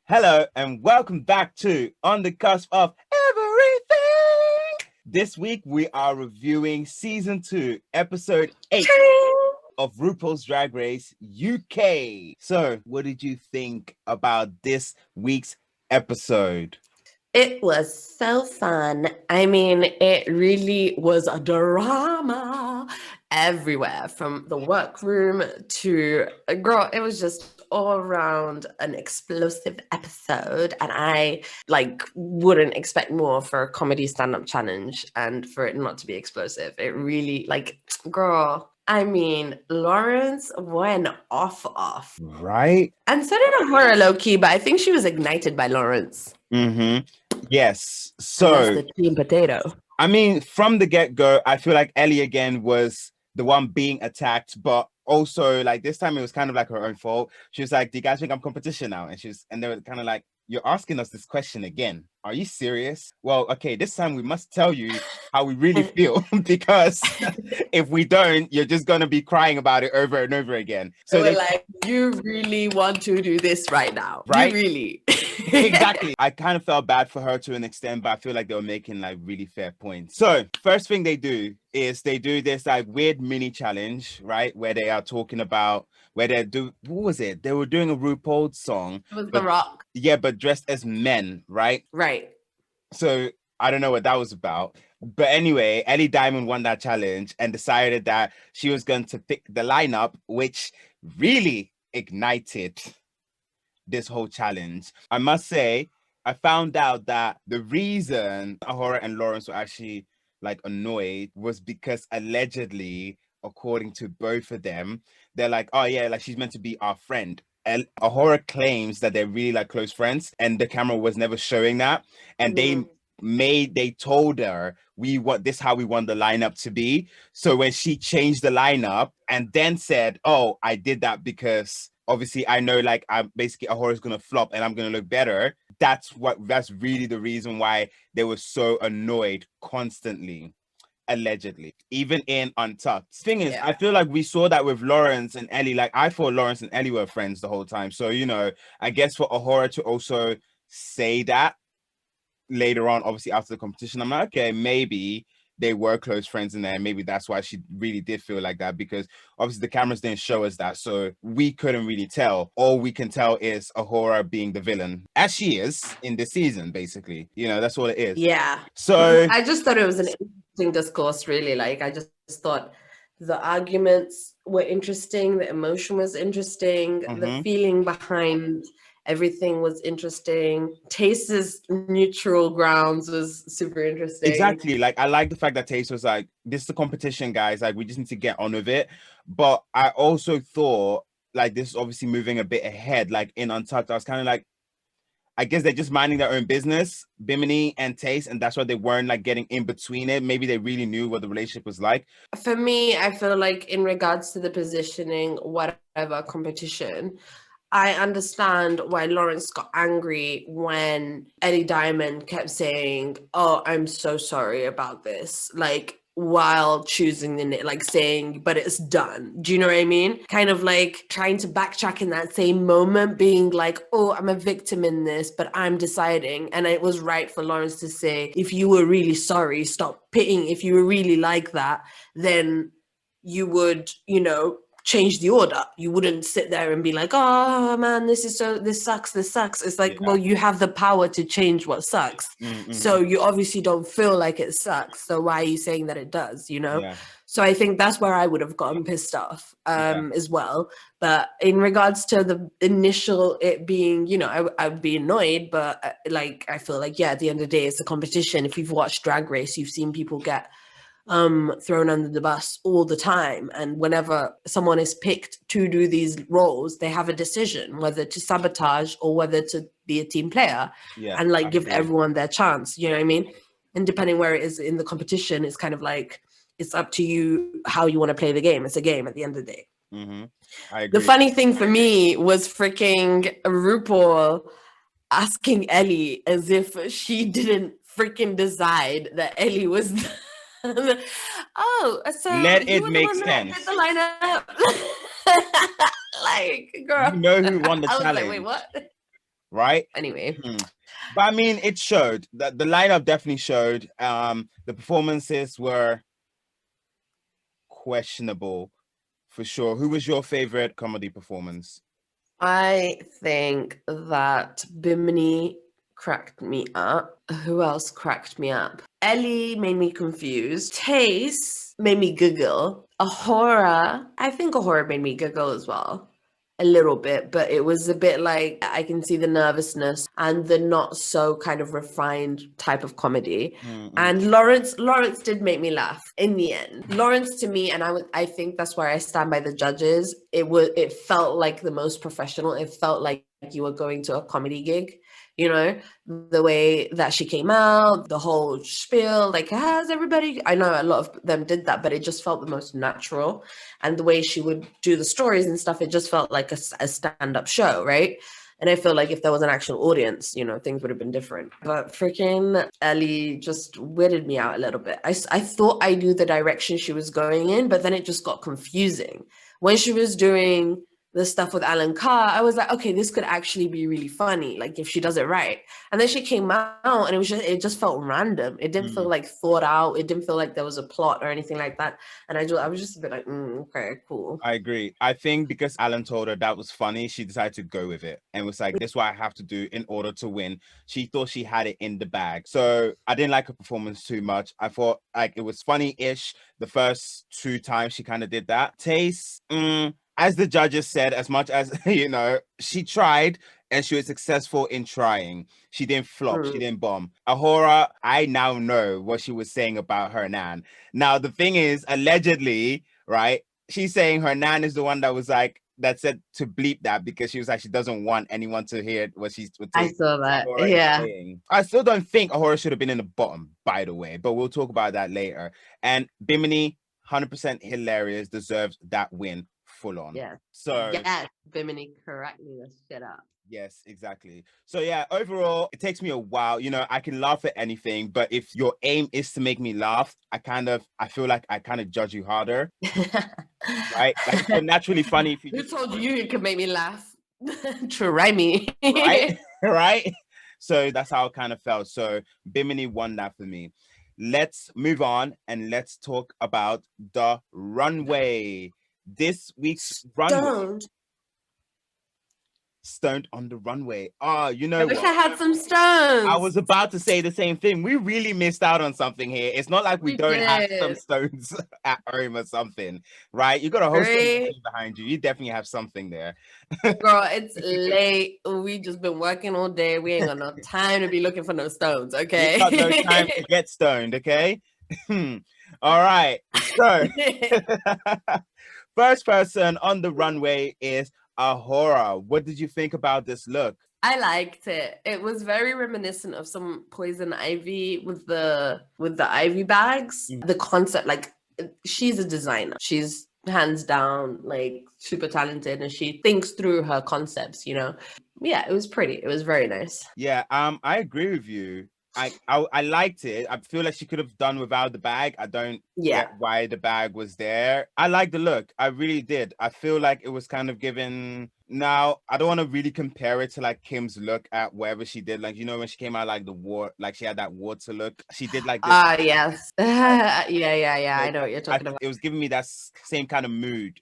Hello and welcome back to On the Cusp of Everything. This week we are reviewing season 2, episode 8 of RuPaul's Drag Race UK. So, what did you think about this week's episode? It was so fun. I mean, it really was a drama everywhere from the workroom to girl. It was just all around an explosive episode. And I wouldn't expect more for a comedy stand-up challenge and for it not to be explosive. It really girl. I mean, Lawrence went off. Right? And so did Ahura low-key, but I think she was ignited by Lawrence. Yes. And that's the team potato. I mean, from the get-go, I feel like Ellie again was the one being attacked, but also like this time it was kind of like her own fault. She was like, "Do you guys think I'm competition now?" And they were kind of like, "You're asking us this question again. Are you serious?" Well, okay, this time we must tell you how we really feel because if we don't, you're just gonna be crying about it over and over again. So we're like, you really want to do this right now, right? You really. Exactly. I kind of felt bad for her to an extent, but I feel like they were making like really fair points. So first thing they do is they do this like weird mini challenge, right? Where they are talking about what was it? They were doing a RuPaul song. It was The Rock. Yeah, but dressed as men, right? Right. So I don't know what that was about. But anyway, Ellie Diamond won that challenge and decided that she was going to pick the lineup, which really ignited this whole challenge. I must say, I found out that the reason Ahura and Lawrence were actually like annoyed was because allegedly, according to both of them, they're like, "Oh yeah, like she's meant to be our friend." And Ahura claims that they're really like close friends, and the camera was never showing that. And they told her we want this how we want the lineup to be. So when she changed the lineup and then said, "Oh, I did that because obviously I know like I'm basically Ahura's gonna flop and I'm gonna look better," that's really the reason why they were so annoyed constantly. Allegedly, even in Untucked. Thing is, I feel like we saw that with Lawrence and Ellie. Like I thought Lawrence and Ellie were friends the whole time. So, you know, I guess for Ahura to also say that later on, obviously after the competition, I'm like, okay, maybe they were close friends in there. Maybe that's why she really did feel like that, because obviously the cameras didn't show us that. So we couldn't really tell. All we can tell is Ahura being the villain, as she is in this season, basically. You know, that's all it is. Yeah. So I just thought it was an interesting discourse, really. Like, I just thought the arguments were interesting, the emotion was interesting, the feeling behind everything was interesting. Taste's neutral grounds was super interesting. Exactly. Like, I like the fact that Taste was like, this is the competition, guys. Like, we just need to get on with it. But I also thought, like, this is obviously moving a bit ahead. Like, in Untucked, I was kind of like, I guess they're just minding their own business, Bimini and Taste, and that's why they weren't like getting in between it. Maybe they really knew what the relationship was like. For me, I feel like in regards to the positioning, whatever competition, I understand why Lawrence got angry when Ellie Diamond kept saying, "Oh, I'm so sorry about this." Like, while choosing saying, "But it's done." Do you know what I mean? Kind of like trying to backtrack in that same moment, being like, "Oh, I'm a victim in this, but I'm deciding." And it was right for Lawrence to say, if you were really sorry, stop pitting. If you were really like that, then you would, change the order. You wouldn't sit there and be like, "Oh man, this sucks. It's like, well, you have the power to change what sucks. So you obviously don't feel like it sucks. So why are you saying that it does, So I think that's where I would have gotten pissed off as well. But in regards to the initial it being, I would be annoyed, but I feel like, at the end of the day, it's a competition. If you've watched Drag Race, you've seen people get thrown under the bus all the time, and whenever someone is picked to do these roles, they have a decision whether to sabotage or whether to be a team player and give everyone their chance, you know what I mean? And depending where it is in the competition, it's kind of like it's up to you how you want to play the game. It's a game at the end of the day. I agree. The funny thing for me was freaking RuPaul asking Ellie as if she didn't freaking decide that Ellie was oh, so let it make sense. The lineup. Like, girl, you know who won the challenge? Like, wait, what? right? Anyway, But I mean, it showed that the lineup definitely showed. The performances were questionable for sure. Who was your favorite comedy performance? I think that Bimini cracked me up. Who else cracked me up? Ellie made me confused. Tace made me giggle. Ahura, I think Ahura made me giggle as well. A little bit, but it was a bit like I can see the nervousness and the not so kind of refined type of comedy. Mm-mm. And Lawrence did make me laugh in the end. Lawrence to me, and I think that's where I stand by the judges. It felt like the most professional. It felt like you were going to a comedy gig, you know, the way that she came out, the whole spiel, like, how's everybody? I know a lot of them did that, but it just felt the most natural. And the way she would do the stories and stuff, it just felt like a stand-up show, right? And I feel like if there was an actual audience, you know, things would have been different. But freaking Ellie just weirded me out a little bit. I thought I knew the direction she was going in, but then it just got confusing. When she was doing the stuff with Alan Carr, I was like, okay, this could actually be really funny, like if she does it right. And then she came out and it just felt random. It didn't feel like thought out. It didn't feel like there was a plot or anything like that. And I was just a bit like, okay, cool. I agree. I think because Alan told her that was funny, she decided to go with it and was like, this is what I have to do in order to win. She thought she had it in the bag. So I didn't like her performance too much. I thought like it was funny-ish the first two times she kind of did that. Taste, as the judges said, as much as, you know, she tried and she was successful in trying. She didn't flop. She didn't bomb. Ahura, I now know what she was saying about her nan. Now, the thing is, allegedly, right, she's saying her nan is the one that was like, that said to bleep that because she was like, she doesn't want anyone to hear what she's I saw that. Ahura is Yeah. saying. I still don't think Ahura should have been in the bottom, by the way, but we'll talk about that later. And Bimini, 100% hilarious, deserves that win full on. Yeah. So yes, Bimini correct me the shit up. yes, exactly. So yeah, overall, it takes me a while. You know, I can laugh at anything, but if your aim is to make me laugh, I feel like I kind of judge you harder, right? Like if you're naturally funny, if you Who just told you you could make me laugh? Try me. right, right. So that's how it kind of felt. So Bimini won that for me. Let's move on and let's talk about the runway. This week's runway. Don't. Stoned on the runway. Oh, you know I wish what? I had some I stones. was about to say the same thing. We really missed out on something here. It's not like we don't have some did. stones at home or something, right? You got a whole Right? thing behind you. You definitely have something there. Girl, it's late. We just been working all day. We ain't got no time to be looking for no stones, You got no okay? time to get stoned, okay? All right. So, first person on the runway is Ahura. What did you think about this look? I liked it. It was very reminiscent of some poison ivy with the ivy bags. The concept, like she's a designer. She's hands down like super talented and she thinks through her concepts, you know. Yeah, it was pretty. It was very nice. Yeah, I agree with you. I liked it. I feel like she could have done without the bag. I don't Yeah. get why the bag was there. I like the look. I really did. I feel like it was kind of given. Now, I don't want to really compare it to like Kim's look at whatever she did. Like, you know, when she came out like the war, like she had that water look. She did like this. Ah, yes. Yeah. I know what you're talking about. It was giving me that same kind of mood.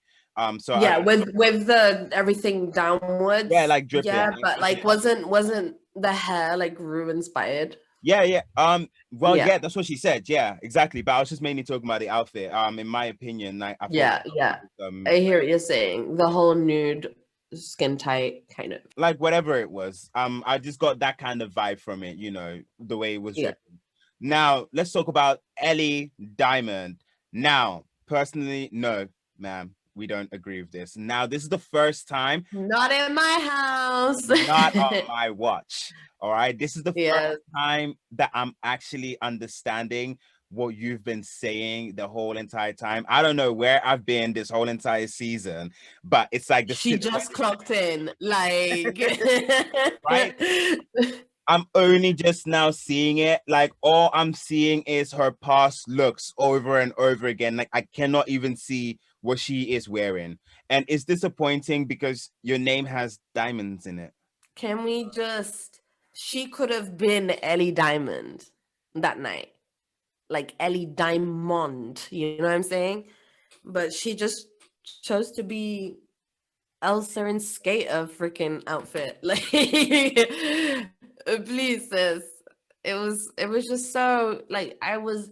So Yeah, with the everything downwards. yeah, like dripping. Yeah, but like wasn't the hair like Rue inspired? Yeah. Well, Yeah. that's what she said. Yeah, exactly. But I was just mainly talking about the outfit. In my opinion, I thought Yeah. I hear what you're saying. The whole nude, skin tight kind of. like whatever it was. I just got that kind of vibe from it, you know, the way it was Yeah. dripping. Now, let's talk about Ellie Diamond. Now, personally, no, ma'am, we don't agree with this. Now, this is the first time. Not in my house. Not on my watch. All right. This is the Yes. first time that I'm actually understanding what you've been saying the whole entire time. I don't know where I've been this whole entire season, but it's like She just clocked in, like right. I'm only just now seeing it. Like all I'm seeing is her past looks over and over again. Like I cannot even see what she is wearing. And it's disappointing because your name has diamonds in it. Can we just? She could have been Ellie Diamond that night, like Ellie Diamond. You know what I'm saying? But she just chose to be Elsa in skater freaking outfit. Like, please, sis. It was just so like I was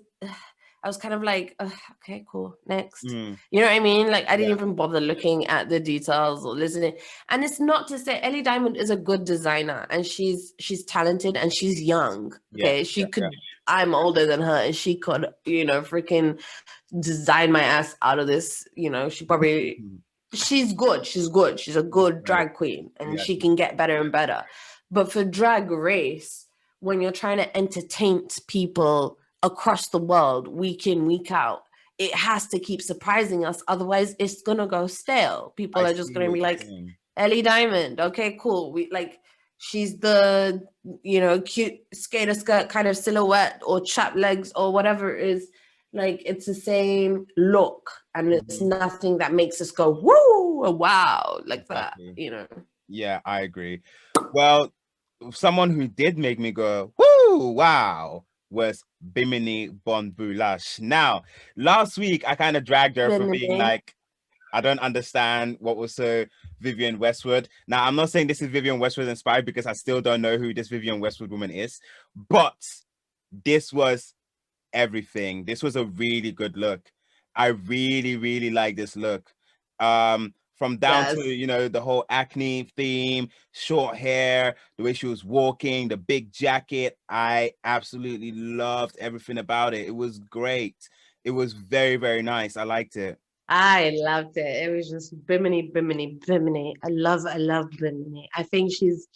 kind of like, okay, cool, next. Mm, You know what I mean? Like, I didn't yeah, even bother looking at the details or listening. And it's not to say Ellie Diamond is a good designer and she's talented and she's young. yeah, Okay, yeah, she could. yeah. I'm older than her, and she could, freaking design my ass out of this. She probably she's good. She's good. She's a She's good great. drag queen and Yeah, she can get better and better. But for Drag Race, when you're trying to entertain people across the world week in, week out, it has to keep surprising us. Otherwise, it's gonna go stale. I People are just see gonna what be you're like, saying. Ellie Diamond, okay, cool. We like she's the cute skater skirt kind of silhouette or chap legs or whatever it is. Like it's the same look and it's Mhm. nothing that makes us go woo or wow like Exactly. that. Yeah, I agree. Well, someone who did make me go, whoo, wow, was Bimini Bon Boulash. Now, last week I kind of dragged her for being Bimini. like, I don't understand what was so Vivian Westwood. Now, I'm not saying this is Vivian Westwood inspired because I still don't know who this Vivian Westwood woman is, but this was everything. This was a really good look. I really, really like this look. From down to, Yes. the whole acne theme, short hair, the way she was walking, the big jacket. I absolutely loved everything about it. It was great. It was very, very nice. I liked it. I loved it. It was just Bimini, Bimini, Bimini. I love Bimini. I think she's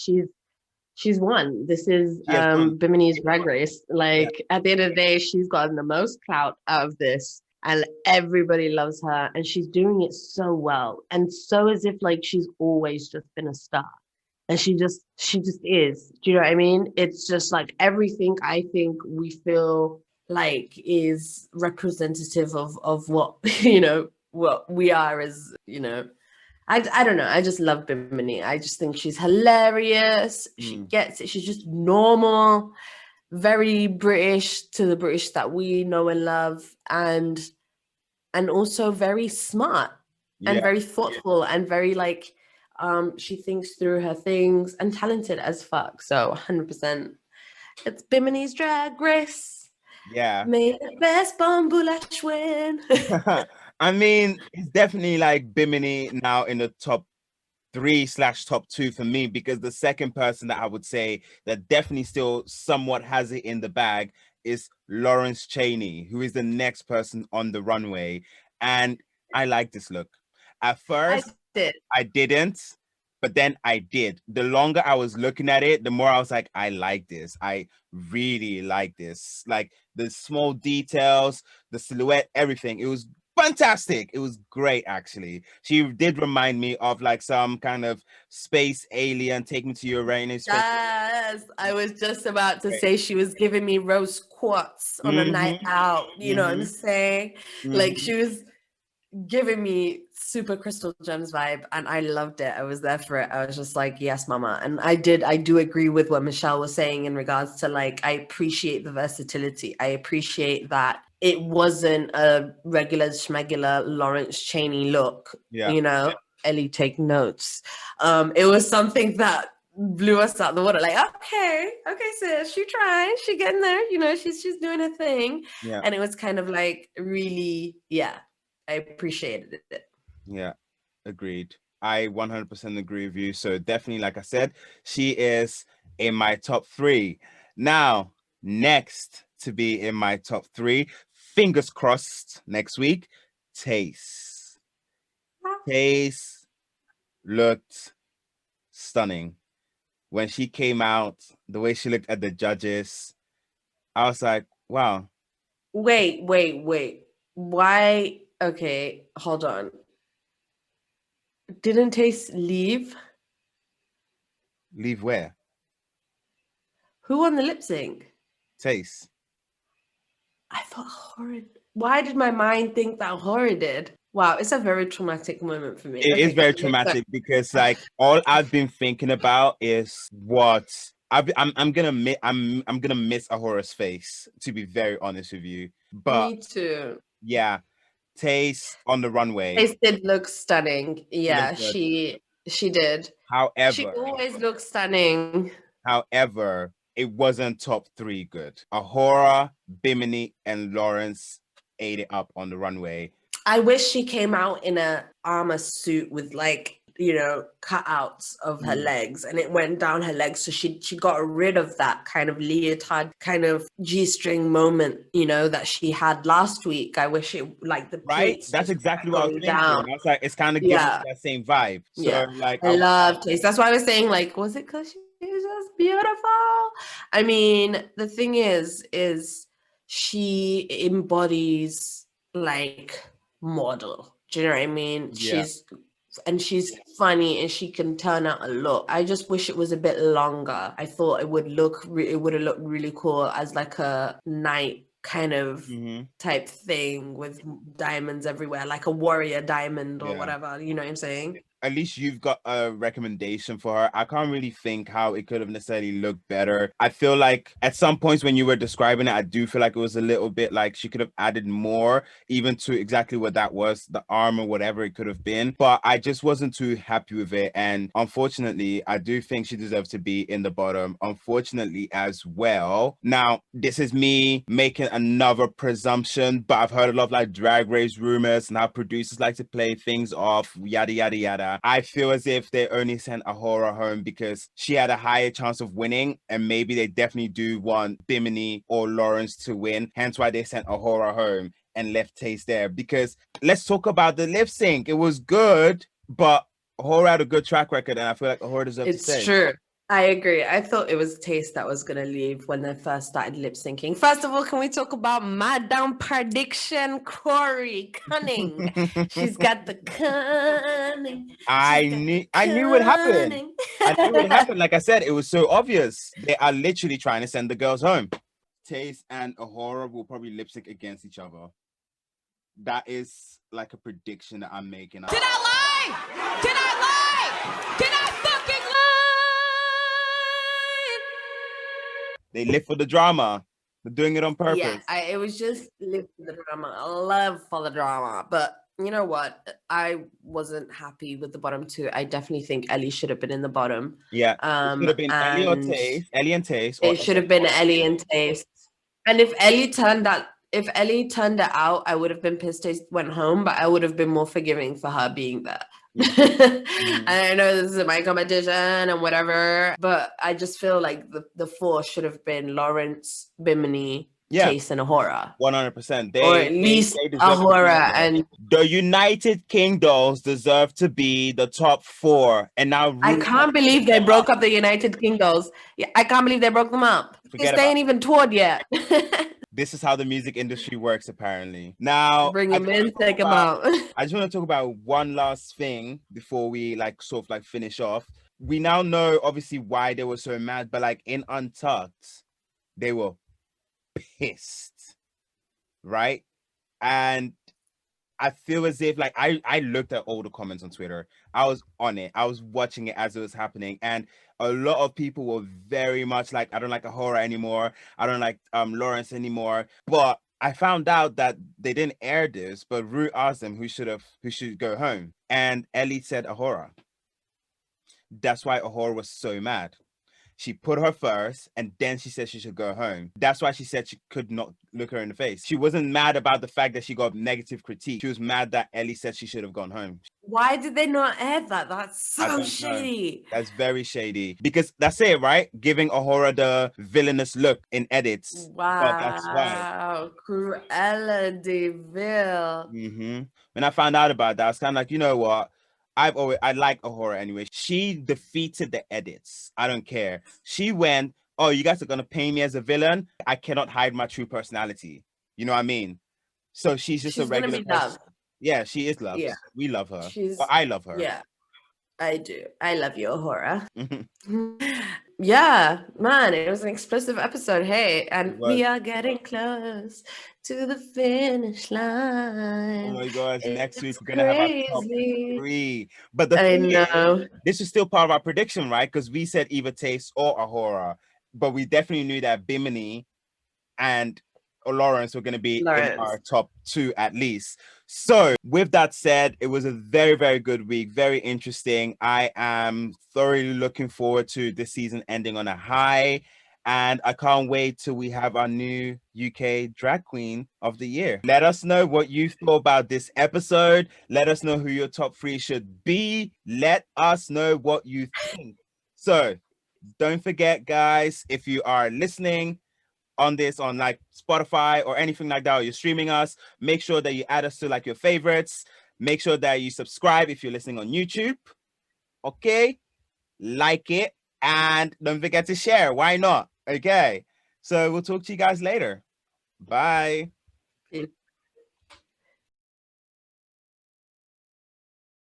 won. This is She has one. Bimini's drag race. Yeah. Like at the end of the day, she's gotten the most clout out of this. And everybody loves her. And she's doing it so well. And so as if like she's always just been a star. And she just is. Do you know what I mean? It's just like everything I think we feel like is representative of what, what we are as. I don't know. I just love Bimini. I just think she's hilarious. She Mm. gets it. She's just normal, very British to the British that we know and love, and also very smart and Yeah. very thoughtful and very like she thinks through her things and talented as fuck. So 100%. It's Bimini's Drag Race. Yeah. May the best Bambulash win. I mean, it's definitely like Bimini now in the top three/top two for me, because the second person that I would say that definitely still somewhat has it in the bag is Lawrence Chaney, who is the next person on the runway. And I like this look. At I first, did. I didn't, but then I did. The longer I was looking at it, the more I was like, I like this. I really like this. Like the small details, the silhouette, everything. It was fantastic. It was great, actually. She did remind me of like some kind of space alien, take me to Uranus. Space. Yes, I was just about to Great. say she was giving me rose quartz on a night Mm-hmm. out. You know what I'm Mm-hmm. saying? Like Mm-hmm. she was giving me super crystal gems vibe, and I loved it. I was there for it. I was just like, yes, mama. And I do agree with what Michelle was saying in regards to like, I appreciate the versatility. I appreciate that it wasn't a regular schmegular Lawrence Chaney look, Yeah. you know. Ellie, take notes. It was something that blew us out the water. Like, okay, sis, she trying, she getting there, she's doing her thing. Yeah. And it was kind of like really, yeah, I appreciated it. Yeah. Agreed. I 100% agree with you. So definitely, like I said, she is in my top three. Now, next to be in my top three, fingers crossed next week, Taste. Taste looked stunning. When she came out, the way she looked at the judges, I was like, wow, Wait. Why? Okay, hold on. Didn't Taste leave? leave where? Who won the lip sync? Taste. I thought Horrid. Why did my mind think that Horrid did? Wow, it's a very traumatic moment for me. It is Okay, very continue. Sorry. traumatic because like all I've been thinking about is what I'm gonna I'm gonna miss Ahora's face, to be very honest with you. But Me too. yeah, Taste on the Runway. Face did look stunning. She looked Yeah, good. she did. She However, always looks stunning. however, it wasn't top three good. Ahura, Bimini, and Lawrence ate it up on the runway. I wish she came out in a armor suit with like, you know, cutouts of her legs and it went down her legs. So she got rid of that kind of leotard kind of G-string moment, you know, that she had last week. I wish it like the Right? pleats That's just exactly what I was going thinking. down. I was like, it's kind of giving Yeah. that same vibe. So Yeah. like I love taste. That's why I was saying, like, was it because she's just beautiful? I mean, the thing is she embodies like model. Do you know what I mean? yeah. She's funny and she can turn out a look. I just wish it was a bit longer. I thought it would it would have looked really cool as like a night kind of type thing with diamonds everywhere, like a warrior diamond or Yeah. whatever. You know what I'm saying? At least you've got a recommendation for her. I can't really think how it could have necessarily looked better. I feel like at some points when you were describing it, I do feel like it was a little bit like she could have added more, even to exactly what that was, the arm or whatever it could have been. But I just wasn't too happy with it. And unfortunately, I do think she deserves to be in the bottom, unfortunately, as well. Now, this is me making another presumption, but I've heard a lot of like drag race rumors and how producers like to play things off, yada, yada, yada. I feel as if they only sent Ahura home because she had a higher chance of winning, and maybe they definitely do want Bimini or Lawrence to win. Hence why they sent Ahura home and left Taste there. Because let's talk about the lip sync. It was good, but Ahura had a good track record, and I feel like Ahura deserves to It's stay. true. I agree. I thought it was Taste that was going to leave when they first started lip syncing. First of all, can we talk about Madame Prediction Corey Cunning? She's got the cunning. I knew it happened. I knew it happened. Like I said, it was so obvious. They are literally trying to send the girls home. Taste and Ahura will probably lip sync against each other. That is like a prediction that I'm making. Did I lie? Did I lie? Did I fucking lie? They live for the drama. They're doing it on purpose. Yeah, it was just live for the drama. I love for the drama. But you know what? I wasn't happy with the bottom two. I definitely think Ellie should have been in the bottom. Yeah. It should have been Ellie or Taste. Ellie and Taste. It should have been Ellie and Taste. And if Ellie turned it out, I would have been pissed Taste went home, but I would have been more forgiving for her being there. And I know this is my competition and whatever, but I just feel like the four should have been Lawrence, Bimini, Taste, and Ahura. 100%. Or at least Ahura and the United Kingdoms deserve to be the top four. And now I can't believe they broke up the United Kingdoms. Yeah, I can't believe they broke them up. They ain't even toured yet. This is how the music industry works, apparently. Now, bring them in, take them out. I just want to talk about one last thing before we like sort of like finish off. We now know obviously why they were so mad, but like in Untucked, they were pissed, right? And I feel as if like I looked at all the comments on Twitter. I was on it. I was watching it as it was happening, and a lot of people were very much like, I don't like Ahura anymore. I don't like Lawrence anymore. But I found out that they didn't air this, but Ru asked them who should go home, and Ellie said Ahura. That's why Ahura was so mad. She put her first, and then she said she should go home. That's why she said she could not look her in the face. She wasn't mad about the fact that she got negative critique. She was mad that Ellie said she should have gone home. Why did they not air that? That's so shady. That's very shady. Because that's it, right? Giving Ahura the villainous look in edits. Wow. But that's why. Cruella de Vil. When I found out about that, I was kind of like, you know what? I like Ahura anyway. She defeated the edits. I don't care. She went, oh, you guys are gonna paint me as a villain. I cannot hide my true personality. You know what I mean? So she's just a regular person. Loved. Yeah, she is loved. Yeah. We love her. I love her. Yeah, I do. I love you, Ahura. Yeah, man, it was an explosive episode. Hey, and It was. we are getting close to the finish line. Oh my gosh, next week It's we're gonna have our top crazy. 3. But the I thing is, know. this is still part of our prediction, right? Because we said either Taste or Ahura, but we definitely knew that Bimini and Lawrence were going to be in Lawrence. our top 2 at least. So with that said, it was a very, very good week, very interesting. I am thoroughly looking forward to this season ending on a high, and I can't wait till we have our new UK drag queen of the year. Let us know what you thought about this episode. Let us know who your top 3 should be. Let us know what you think. So don't forget, guys, if you are listening on this on like Spotify or anything like that, or you're streaming us, make sure that you add us to like your favorites. Make sure that you subscribe if you're listening on YouTube. Okay, like it, and don't forget to share. Why not? Okay, so we'll talk to you guys later. Bye.